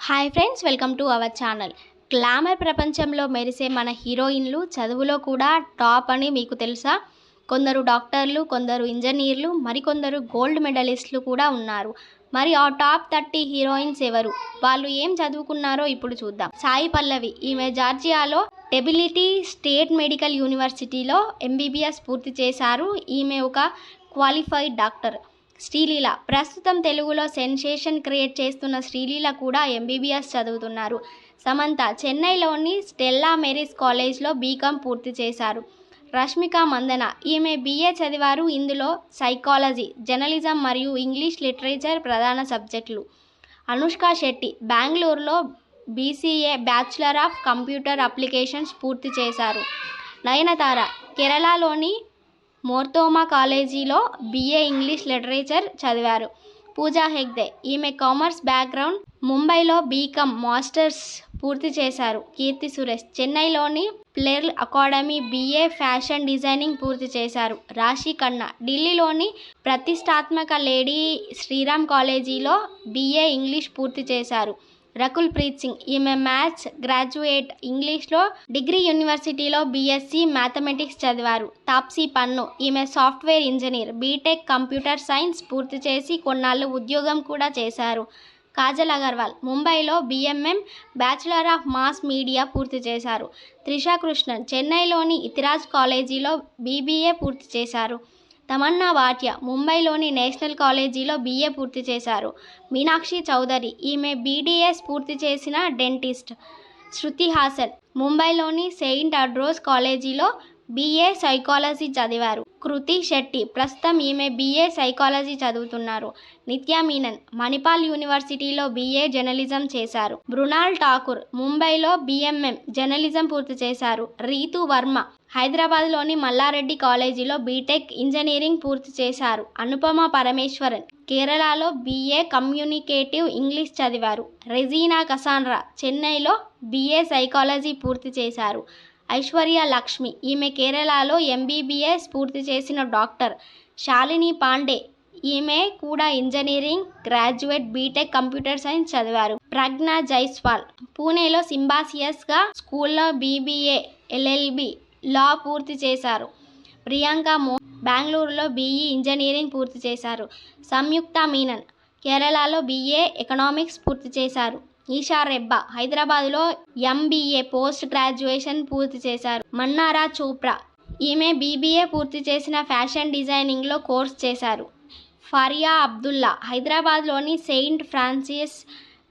Hi friends, welcome to our channel. Glamour ప్రపంచంలో మెరిసే మన హీరోయిన్లు చదువులో కూడా టాప్ అని మీకు తెలుసా? కొందరు డాక్టర్లు, కొందరు ఇంజనీర్లు, మరికొందరు గోల్డ్ మెడలిస్టులు కూడా ఉన్నారు. మరి ఆ టాప్ 30 హీరోయిన్స్ ఎవరు? వాళ్ళు ఏం చదువుకున్నారో ఇప్పుడు చూద్దాం. సాయి పల్లవి. ఈమె జార్జియాలో డెబిలిటీ స్టేట్ మెడికల్ యూనివర్సిటీలో MBBS పూర్తి చేశారు. ఈమె ఒక క్వాలిఫైడ్ డాక్టర్. శ్రీలీల. ప్రస్తుతం తెలుగులో సెన్సేషన్ క్రియేట్ చేస్తున్న శ్రీలీల కూడా MBBS చదువుతున్నారు. సమంత. చెన్నైలోని స్టెల్లా మేరీస్ కాలేజ్లో BCom పూర్తి చేశారు. రష్మిక మందన. ఈమె BA చదివారు. ఇందులో సైకాలజీ, జర్నలిజం మరియు ఇంగ్లీష్ లిటరేచర్ ప్రధాన సబ్జెక్టులు. అనుష్క శెట్టి. బెంగళూరులో BCA bachelor of computer applications పూర్తి చేశారు. నయనతార. కేరళలోని మోర్తోమా కాలేజీలో BA ఇంగ్లీష్ లిటరేచర్ చదివారు. పూజా హెగ్డే. ఈమె కామర్స్ బ్యాక్గ్రౌండ్. ముంబైలో BCom మాస్టర్స్ పూర్తి చేశారు. కీర్తి సురేష్. చెన్నైలోని ప్లెర్ల్ అకాడమీ BA ఫ్యాషన్ డిజైనింగ్ పూర్తి చేశారు. రాశి ఖన్నా. ఢిల్లీలోని ప్రతిష్టాత్మక లేడీ శ్రీరామ్ కాలేజీలో BA ఇంగ్లీష్ పూర్తి చేశారు. రకుల్ ప్రీత్ సింగ్. ఈమె మ్యాథ్స్ గ్రాడ్యుయేట్. ఇంగ్లీష్లో డిగ్రీ యూనివర్సిటీలో BSc మ్యాథమెటిక్స్ చదివారు. తాప్సీ పన్ను. ఈమె software engineer. BTech computer science పూర్తి చేసి కొన్నాళ్ళు ఉద్యోగం కూడా చేశారు. కాజల్ అగర్వాల్. ముంబైలో BMM bachelor of mass media పూర్తి చేశారు. త్రిషా కృష్ణన్. చెన్నైలోని ఇతిరాజ్ కాలేజీలో BBA పూర్తి చేశారు. తమన్నా భాటియా. ముంబైలోని నేషనల్ కాలేజీలో BA పూర్తి చేశారు. మీనాక్షి చౌదరి. ఈమె BDS పూర్తి చేసిన డెంటిస్ట్. శృతి హాసన్. ముంబైలోని సెయింట్ ఆండ్రూస్ కాలేజీలో BA సైకాలజీ చదివారు. కృతి శెట్టి. ప్రస్తుతం ఈమె BA సైకాలజీ చదువుతున్నారు. నిత్యా మీనన్. మణిపాల్ యూనివర్సిటీలో BA జర్నలిజం చేశారు. మృణాల్ ఠాకూర్. ముంబైలో BMM జర్నలిజం పూర్తి చేశారు. రీతు వర్మ. హైదరాబాద్లోని మల్లారెడ్డి కాలేజీలో బీటెక్ ఇంజనీరింగ్ పూర్తి చేశారు. అనుపమ పరమేశ్వరన్. కేరళలో BA కమ్యూనికేటివ్ ఇంగ్లీష్ చదివారు. రెజీనా కసాండ్రా. చెన్నైలో BA సైకాలజీ పూర్తి చేశారు. ఐశ్వర్య లక్ష్మి. ఈమె కేరళలో MBBS పూర్తి చేసిన డాక్టర్. శాలిని పాండే. ఈమె కూడా engineering graduate. BTech computer science చదివారు. ప్రజ్ఞ జైస్వాల్. పూణేలో సింబాసియస్గా స్కూల్లో BBA LLB లా పూర్తి చేశారు. ప్రియాంక బెంగళూరులో BE ఇంజనీరింగ్ పూర్తి చేశారు. సంయుక్త మీనన్. కేరళలో BA ఎకనామిక్స్ పూర్తి చేశారు. ఈషా రెబ్బా. హైదరాబాద్లో MBA పోస్ట్ గ్రాడ్యుయేషన్ పూర్తి చేశారు. మన్నారా చోప్రా. ఈమె BBA పూర్తి చేసిన ఫ్యాషన్ డిజైనింగ్లో కోర్స్ చేశారు. ఫరియా అబ్దుల్లా. హైదరాబాద్లోని సెయింట్ ఫ్రాన్సిస్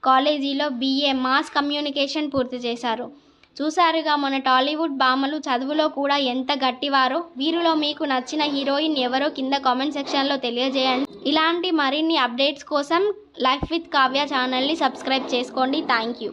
కాలేజీలో BA మాస్ కమ్యూనికేషన్ పూర్తి చేశారు. చూసారుగా మన టాలీవుడ్ భామలు చదువులో కూడా ఎంత గట్టివారో. వీరిలో మీకు నచ్చిన హీరోయిన్ ఎవరో కింద కామెంట్ సెక్షన్లో తెలియజేయండి. ఇలాంటి మరిన్ని అప్డేట్స్ కోసం లైఫ్ విత్ కావ్య ఛానల్ని సబ్స్క్రైబ్ చేసుకోండి. Thank you.